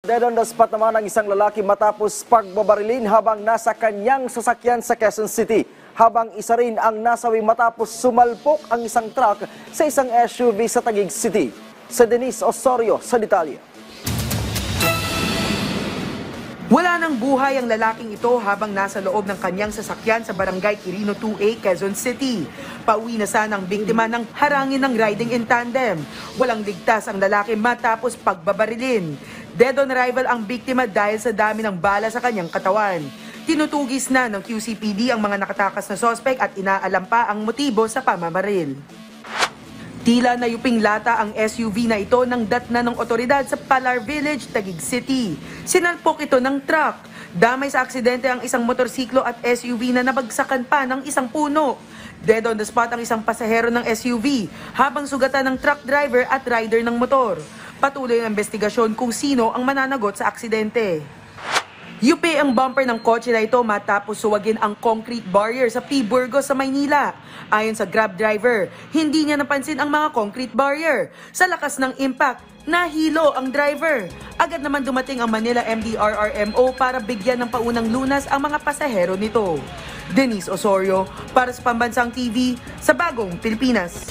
Dead on the spot naman ang isang lalaki matapos pagbabarilin habang nasa kanyang sasakyan sa Quezon City. Habang isa rin ang nasawi matapos sumalpok ang isang truck sa isang SUV sa Taguig City. Si Denise Osorio sa detalye. Wala nang buhay ang lalaking ito habang nasa loob ng kanyang sasakyan sa Barangay Quirino 2A, Quezon City. Pauwi na sana ang biktima ng harangin ng riding in tandem. Walang ligtas ang lalaki matapos pagbabarilin. Dead on arrival ang biktima dahil sa dami ng bala sa kanyang katawan. Tinutugis na ng QCPD ang mga nakatakas na sospek at inaalam pa ang motibo sa pamamaril. Tila nayuping lata ang SUV na ito nang datna ng otoridad sa Palar Village, Taguig City. Sinalpok ito ng truck. Damay sa aksidente ang isang motorsiklo at SUV na nabagsakan pa ng isang puno. Dead on the spot ang isang pasahero ng SUV habang sugatan ng truck driver at rider ng motor. Patuloy ang investigasyon kung sino ang mananagot sa aksidente. Yupi ang bumper ng kotse na ito matapos suwagin ang concrete barrier sa P. Burgos sa Maynila. Ayon sa Grab driver, hindi niya napansin ang mga concrete barrier. Sa lakas ng impact, nahilo ang driver. Agad naman dumating ang Manila MDRRMO para bigyan ng paunang lunas ang mga pasahero nito. Denise Osorio para sa Pambansang TV sa Bagong Pilipinas.